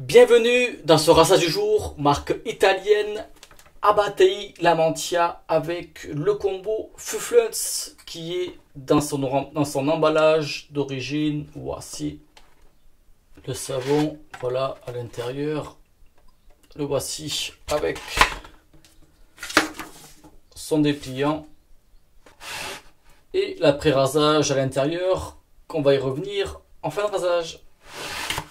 Bienvenue dans ce rinçage du jour, marque italienne Abatei Lamantia avec le combo Fufluns qui est dans son emballage d'origine. Voici le savon, voilà à l'intérieur. Le voici avec son dépliant et l'après-rasage à l'intérieur qu'on va y revenir en fin de rasage.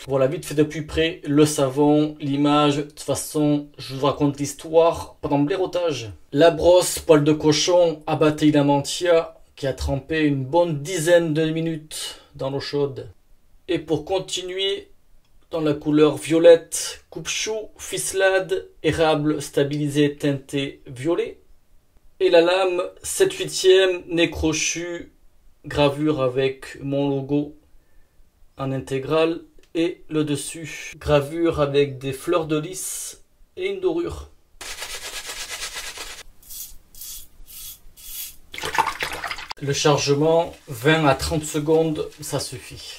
Voilà, vite fait de plus près, le savon, l'image. De toute façon, je vous raconte l'histoire pendant le blaireautage. La brosse, poil de cochon, Abatei Lamantia, qui a trempé une bonne dizaine de minutes dans l'eau chaude. Et pour continuer, dans la couleur violette, coupe-chou, ficelade, érable stabilisé teinté violet. Et la lame 7/8e, nez crochu, gravure avec mon logo en intégrale. Et le dessus, gravure avec des fleurs de lys et une dorure. Le chargement, 20 à 30 secondes, ça suffit.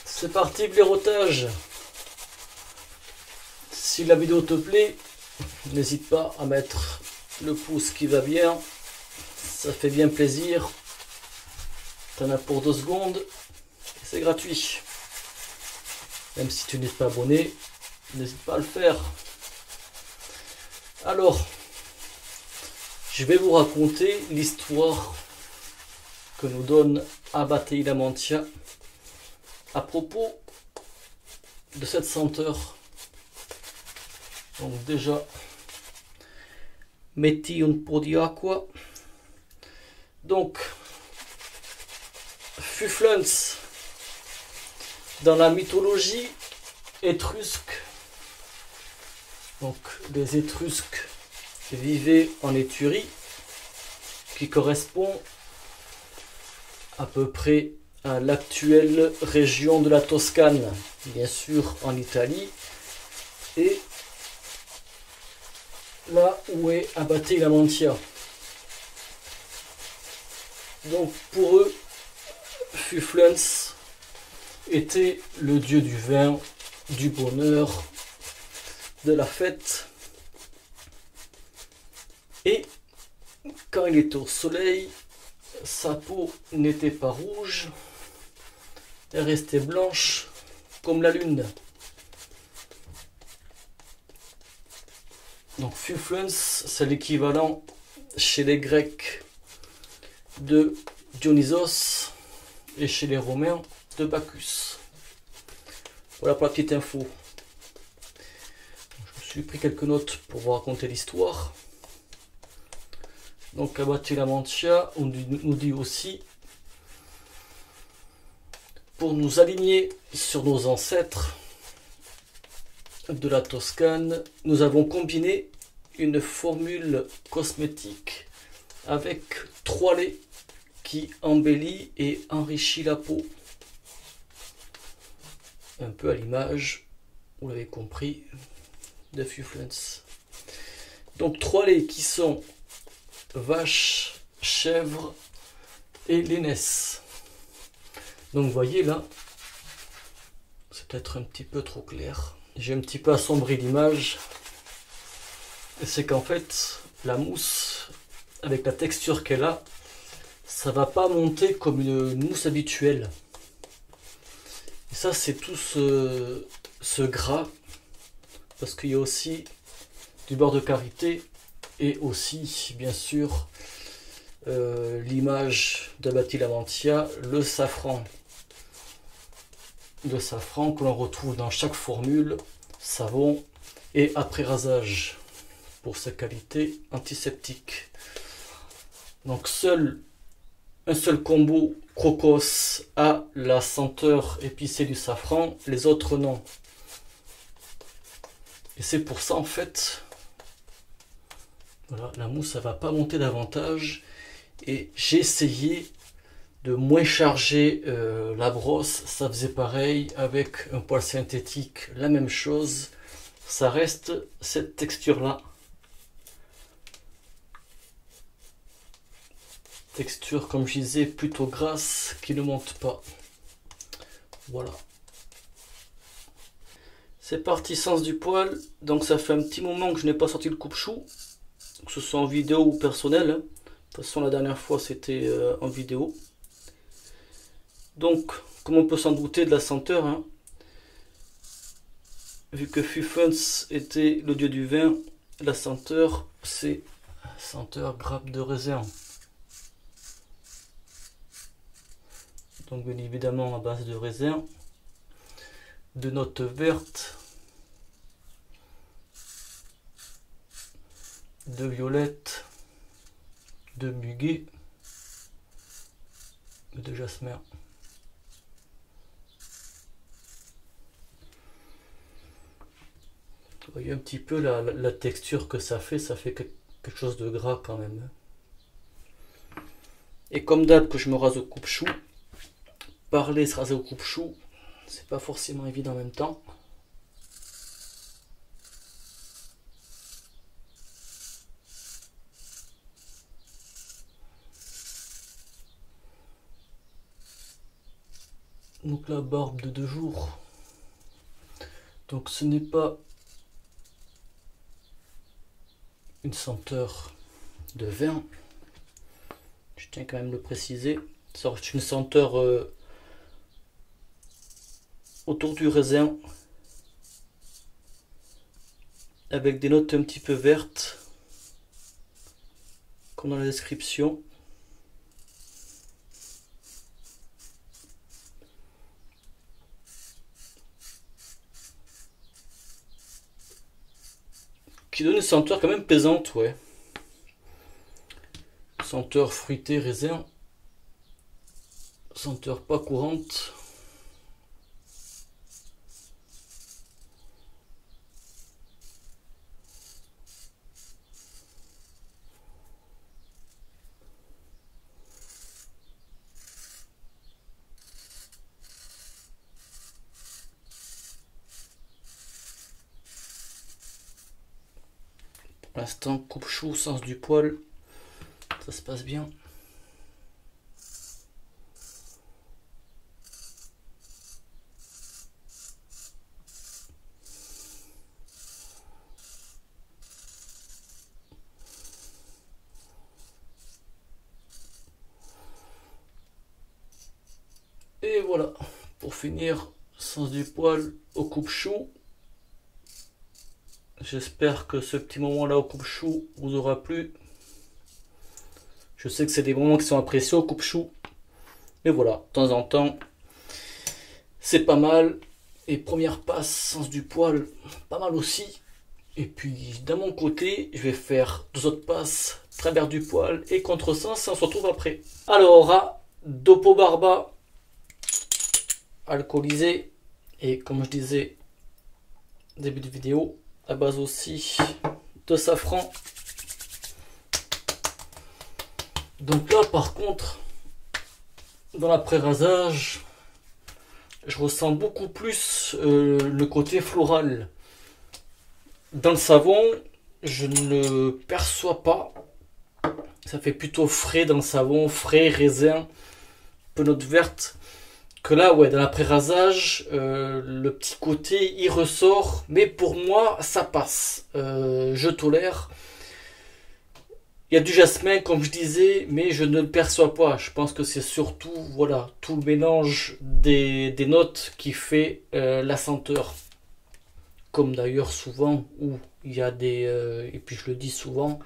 C'est parti, blaireautage. Si la vidéo te plaît, n'hésite pas à mettre le pouce qui va bien. Ça fait bien plaisir. T'en as pour 2 secondes. C'est gratuit. Même si tu n'es pas abonné, n'hésite pas à le faire. Alors, je vais vous raconter l'histoire que nous donne Abatei Lamantia à propos de cette senteur. Donc déjà, metti un po' di acqua. Donc, Fufluns, dans la mythologie étrusque, donc les Étrusques vivaient en Étrurie, qui correspond à peu près à l'actuelle région de la Toscane, bien sûr en Italie, et là où est Abatei Lamantia. Donc pour eux, Fufluns était le dieu du vin, du bonheur, de la fête. Et quand il était au soleil, sa peau n'était pas rouge, elle restait blanche comme la lune. Donc Fufluns, c'est l'équivalent chez les Grecs de Dionysos et chez les Romains de Bacchus. Voilà pour la petite info. Je me suis pris quelques notes pour vous raconter l'histoire. Donc Abatei Lamantia, on nous dit aussi, pour nous aligner sur nos ancêtres de la Toscane, nous avons combiné une formule cosmétique avec 3 laits qui embellit et enrichit la peau. Un peu à l'image, vous l'avez compris, de Fufluns. Donc 3 laits qui sont vache, chèvre et lainesse. Donc vous voyez là, c'est peut-être un petit peu trop clair. J'ai un petit peu assombri l'image. C'est qu'en fait, la mousse, avec la texture qu'elle a, ça va pas monter comme une mousse habituelle. Et ça, c'est tout ce gras, parce qu'il y a aussi du beurre de karité et aussi, bien sûr, l'image d'Abatei Lamantia, le safran. Le safran que l'on retrouve dans chaque formule, savon et après rasage, pour sa qualité antiseptique. Donc un seul combo Crocos a la senteur épicée du safran, les autres non. Et c'est pour ça en fait, voilà, la mousse ça va pas monter davantage. Et j'ai essayé de moins charger la brosse, ça faisait pareil avec un poil synthétique, la même chose, ça reste cette texture là. Texture, comme je disais, plutôt grasse, qui ne monte pas. Voilà. C'est parti, sens du poil. Donc ça fait un petit moment que je n'ai pas sorti le coupe-chou, que ce soit en vidéo ou personnel. De toute façon la dernière fois c'était en vidéo. Donc comme on peut s'en douter de la senteur, hein, vu que Fuffens était le dieu du vin, la senteur c'est senteur grappe de raisin. Donc bien évidemment à base de raisin, de notes vertes, de violette, de muguet et de jasmin. Vous voyez un petit peu la texture que ça fait quelque chose de gras quand même. Et comme d'hab que je me rase au coupe-chou, parler se raser au coupe-chou, c'est pas forcément évident en même temps. Donc la barbe de 2 jours. Donc ce n'est pas une senteur de vin. Je tiens quand même à le préciser. C'est une senteur autour du raisin, avec des notes un petit peu vertes, comme dans la description. Qui donne une senteur quand même plaisante, ouais. Senteur fruitée, raisin. Senteur pas courante. Pour l'instant, coupe-chou, sens du poil, ça se passe bien. Et voilà, pour finir, sens du poil au coupe-chou. J'espère que ce petit moment là au coupe-chou vous aura plu. Je sais que c'est des moments qui sont appréciés au coupe-chou. Mais voilà, de temps en temps, c'est pas mal. Et première passe, sens du poil, pas mal aussi. Et puis, d'un mon côté, je vais faire 2 autres passes, travers du poil et contresens, et on se retrouve après. Alors, à Dopo Barba, alcoolisé. Et comme je disais, début de vidéo, à base aussi de safran. Donc là par contre, dans l'après-rasage, je ressens beaucoup plus le côté floral. Dans le savon, je ne le perçois pas. Ça fait plutôt frais dans le savon, frais, raisin, peu note verte. Que là, ouais, dans l'après-rasage, le petit côté, il ressort. Mais pour moi, ça passe. Je tolère. Il y a du jasmin, comme je disais, mais je ne le perçois pas. Je pense que c'est surtout, voilà, tout le mélange des notes qui fait la senteur. Comme d'ailleurs souvent, où il y a des... et puis je le dis souvent,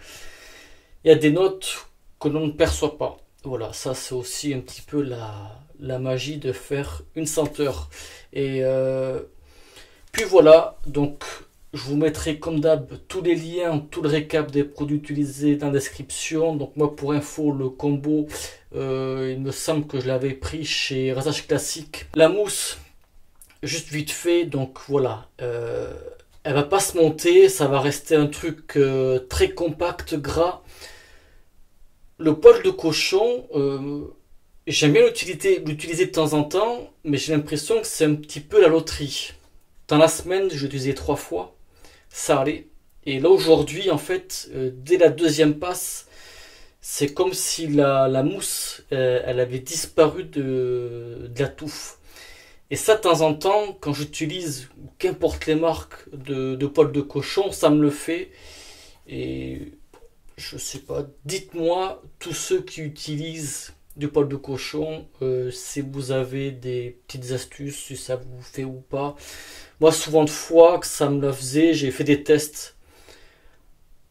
il y a des notes que l'on ne perçoit pas. Voilà, ça c'est aussi un petit peu la magie de faire une senteur. Et puis voilà, donc je vous mettrai comme d'hab tous les liens, tout le récap des produits utilisés dans la description. Donc moi pour info, le combo, il me semble que je l'avais pris chez Rasage Classique. La mousse, juste vite fait, donc voilà, elle va pas se monter, ça va rester un truc très compact, gras. Le poil de cochon, j'aime bien l'utiliser de temps en temps, mais j'ai l'impression que c'est un petit peu la loterie. Dans la semaine, je l'utilisais 3 fois, ça allait. Et là aujourd'hui, en fait, dès la 2e passe, c'est comme si la mousse, elle avait disparu de la touffe. Et ça, de temps en temps, quand j'utilise qu'importe les marques de poils de cochon, ça me le fait. Et je sais pas, dites-moi, tous ceux qui utilisent du poil de cochon, si vous avez des petites astuces, si ça vous fait ou pas. Moi, souvent de fois que ça me le faisait, j'ai fait des tests.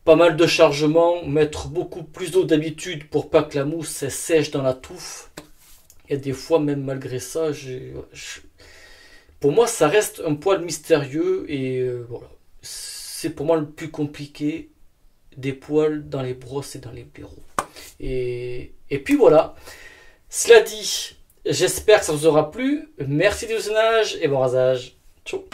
Pas mal de chargement, mettre beaucoup plus d'eau d'habitude pour pas que la mousse elle sèche dans la touffe. Et des fois, même malgré ça, pour moi, ça reste un poil mystérieux et voilà. C'est pour moi le plus compliqué des poils dans les brosses et dans les blaireaux. Et puis voilà. Cela dit, j'espère que ça vous aura plu. Merci du visionnage et bon rasage. Ciao.